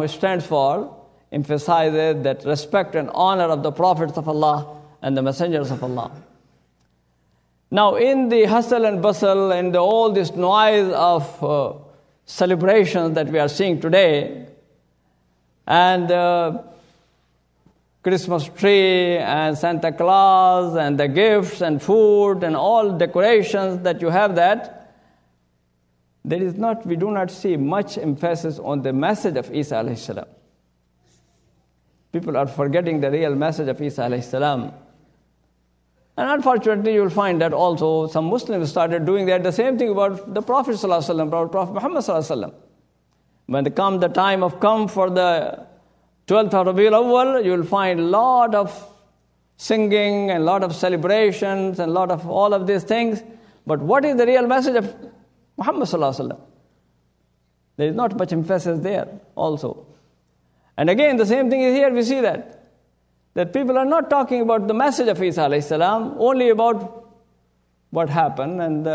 stands for emphasizes that respect and honor of the prophets of Allah and the messengers of Allah. Now, in the hustle and bustle and all this noise of celebrations that we are seeing today, and Christmas tree and Santa Claus and the gifts and food and all decorations that you have, that we do not see much emphasis on the message of Isa alayhi salam. People are forgetting the real message of Isa alayhi salam. And unfortunately, you will find that also some Muslims started doing that. The same thing about the Prophet sallallahu alaihi wasallam, about Prophet Muhammad sallallahu alaihi wasallam. When the time for the 12th of Rabiul Awwal, you will find a lot of singing and a lot of celebrations and a lot of all of these things. But what is the real message of Muhammad sallallahu alaihi wasallam? There is not much emphasis there also. And again, the same thing is here. We see that people are not talking about the message of Isa alayhi salam, only about what happened, and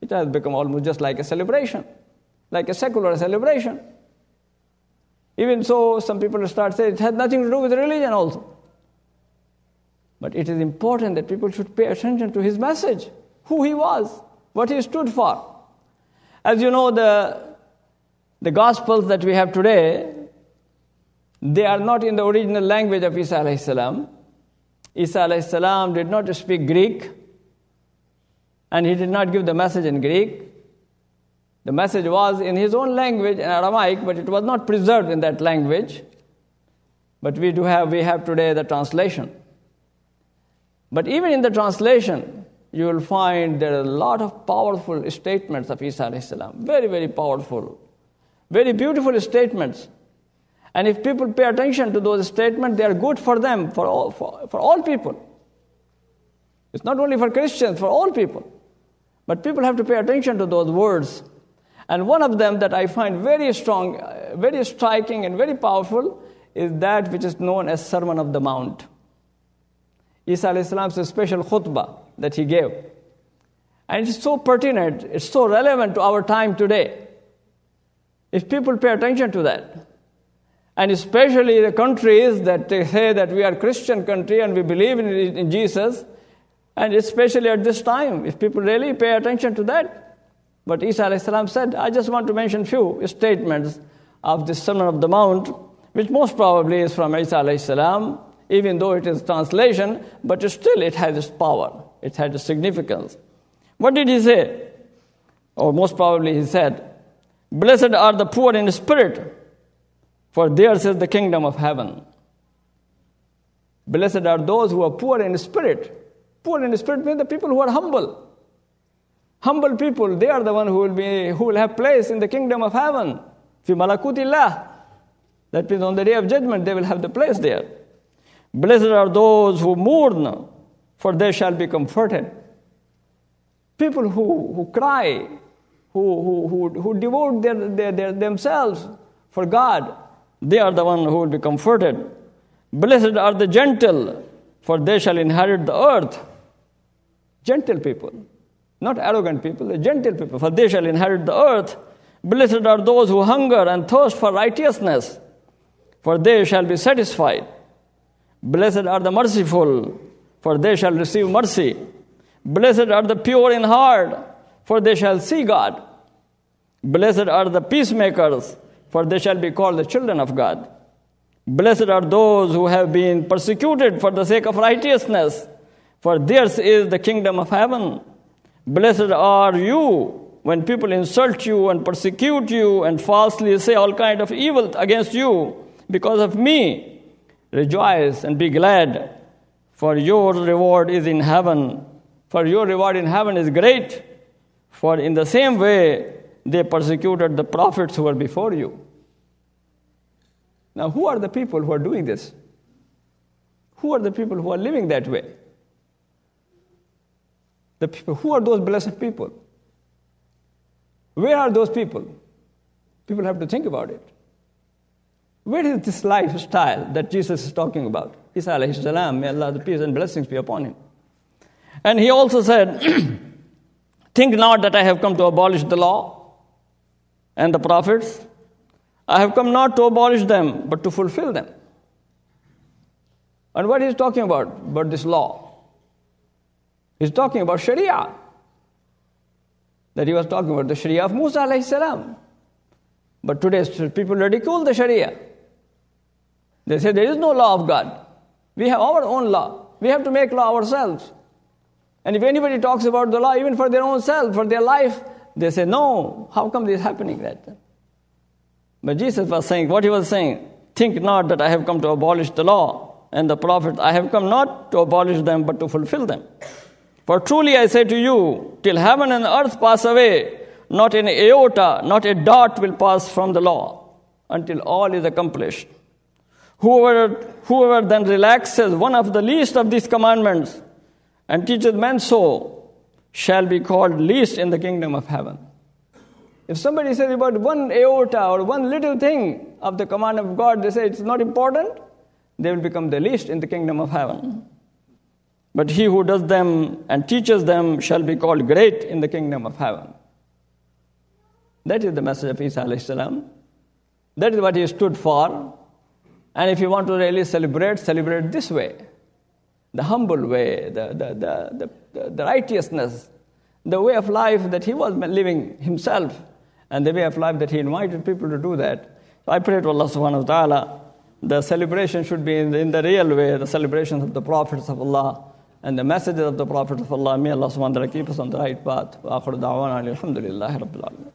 it has become almost just like a celebration, like a secular celebration. Even so, some people start saying it has nothing to do with religion also. But it is important that people should pay attention to his message, who he was, what he stood for. As you know, the Gospels that we have today, they are not in the original language of Isa alayhi salam. Isa alayhi salam did not speak Greek, and he did not give the message in Greek. The message was in his own language, in Aramaic, but it was not preserved in that language. But we have today the translation. But even in the translation, you will find there are a lot of powerful statements of Isa alayhi salam. Very, very powerful. Very beautiful statements. And if people pay attention to those statements, they are good for them, for all people. It's not only for Christians, for all people. But people have to pay attention to those words. And one of them that I find very strong, very striking and very powerful is that which is known as Sermon of the Mount. Isa alayhi salam's special khutbah that he gave. And it's so pertinent, it's so relevant to our time today. If people pay attention to that, and especially the countries that they say that we are a Christian country and we believe in Jesus, and especially at this time, if people really pay attention to that. But Isa alayhi salam said, I just want to mention few statements of the Sermon of the Mount, which most probably is from Isa alayhi salam, even though it is translation, but still it has its power, it has its significance. What did he say? Or most probably he said, blessed are the poor in spirit, for theirs is the kingdom of heaven. Blessed are those who are poor in spirit. Poor in spirit means the people who are humble. Humble people, they are the one who will have place in the kingdom of heaven. Fi malakutillah. That means on the day of judgment, they will have the place there. Blessed are those who mourn, for they shall be comforted. People who cry, who devote themselves for God, they are the one who will be comforted. Blessed are the gentle, for they shall inherit the earth. Gentle people, not arrogant people, the gentle people, for they shall inherit the earth. Blessed are those who hunger and thirst for righteousness, for they shall be satisfied. Blessed are the merciful, for they shall receive mercy. Blessed are the pure in heart, for they shall see God. Blessed are the peacemakers, for they shall be called the children of God. Blessed are those who have been persecuted for the sake of righteousness, for theirs is the kingdom of heaven. Blessed are you when people insult you and persecute you and falsely say all kind of evil against you because of me. Rejoice and be glad, for your reward is in heaven. For your reward in heaven is great, for in the same way they persecuted the prophets who were before you. Now, who are the people who are doing this? Who are the people who are living that way? The people, who are those blessed people? Where are those people? People have to think about it. Where is this lifestyle that Jesus is talking about? Isa alayhi salam, may Allah, the peace and blessings be upon him. And he also said, think not that I have come to abolish the law and the prophets. I have come not to abolish them, but to fulfill them. And what he's talking about this law? He's talking about Sharia. That he was talking about the Sharia of Musa alayhi salam. But today's people ridicule the Sharia. They say there is no law of God. We have our own law. We have to make law ourselves. And if anybody talks about the law, even for their own self, for their life, they say, no, how come this is happening that? But Jesus was saying, what he was saying, think not that I have come to abolish the law and the prophets. I have come not to abolish them, but to fulfill them. For truly I say to you, till heaven and earth pass away, not an iota, not a dot will pass from the law, until all is accomplished. Whoever then relaxes one of the least of these commandments and teaches men so, shall be called least in the kingdom of heaven. If somebody says about one iota or one little thing of the command of God, they say it's not important, they will become the least in the kingdom of heaven. But he who does them and teaches them shall be called great in the kingdom of heaven. That is the message of Isa alayhi salam. That is what he stood for. And if you want to really celebrate this way. The humble way, the righteousness, the way of life that he was living himself, and the way of life that he invited people to do that. So I pray to Allah subhanahu wa ta'ala, the celebration should be in the real way, the celebrations of the prophets of Allah, and the messages of the prophets of Allah. May Allah subhanahu wa ta'ala keep us on the right path. Wa akhiru da'wana alhamdulillahi rabbil alamin.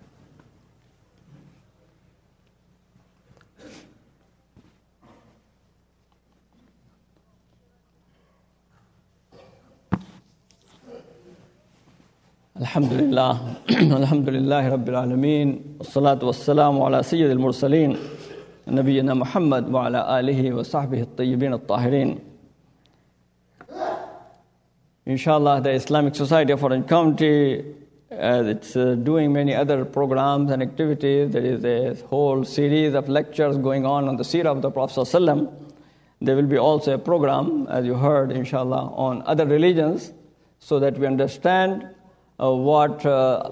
Alhamdulillah, alhamdulillahi rabbil alameen, wassalatu wassalamu ala sayyidil mursaleen, nabiyyina Muhammad wa ala alihi wa sahbihi at-tayyibin at-tahirin. Inshallah, the Islamic Society of Orange County, it's doing many other programs and activities. There is a whole series of lectures going on the seerah of the Prophet ﷺ. There will be also a program, as you heard, inshallah, on other religions, so that we understand what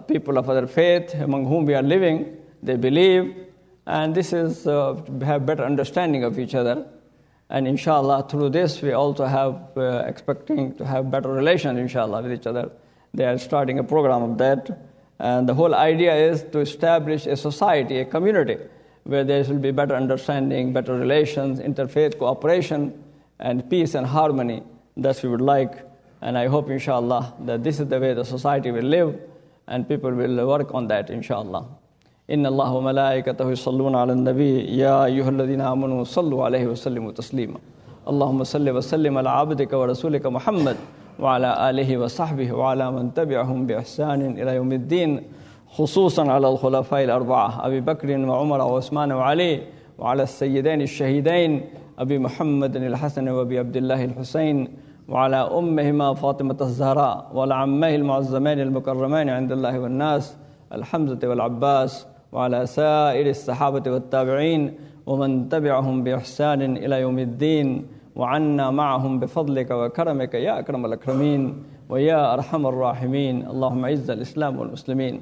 people of other faith among whom we are living, they believe, and this is to have better understanding of each other. And inshallah, through this, we also have expecting to have better relations, inshallah, with each other. They are starting a program of that. And the whole idea is to establish a society, a community, where there will be better understanding, better relations, interfaith cooperation, and peace and harmony. Thus we would like. And I hope, inshallah, that this is the way the society will live, and people will work on that, inshallah. Inna Allah wa malaikatahu yusalluna ala nabi ya ayyuhalladhina amanu sallu alayhi wa sallimu taslima. Allahumma salli wa sallim ala abdika wa rasulika Muhammad wa ala alihi wa sahbihi wa ala man tabi'ahum bi ihsanin ila yawmiddin, khususan ala al-khulafai al-arba'ah, Abi Bakr wa Umar wa Uthman wa Ali, wa ala al-sayyidain al-shahidain, Abi Muhammad al-Hasan wa Abi Abdullah al-Husayn, وعلى أمهما فاطمة الزهراء وعلى عمه المعظمين المكرمين عند الله والناس الحمزة والعباس وعلى سائر الصحابة والتابعين ومن تبعهم بإحسان إلى يوم الدين وعنا معهم بفضلك وكرمك يا أكرم الأكرمين ويا أرحم الراحمين. اللهم أعز الإسلام والمسلمين،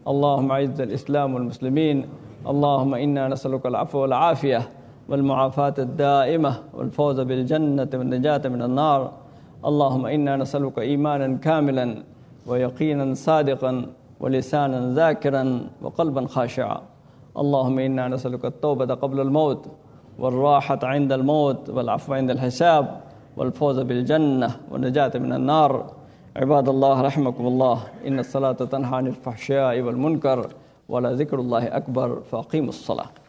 اللهم أعز الإسلام والمسلمين. اللهم إنا نسألك العفو والعافية والمعافاة الدائمة والفوز بالجنة والنجاة من النار. اللهم إنا نسألك إيمانا كاملا ويقينا صادقا ولسانا ذاكرا وقلبا خاشعا. اللهم إنا نسألك التوبة قبل الموت والراحة عند الموت والعفو عند الحساب والفوز بالجنة والنجاة من النار. عباد الله رحمكم الله، إن الصلاة تنهى عن الفحشاء والمنكر ولذكر الله أكبر، فأقيموا الصلاة.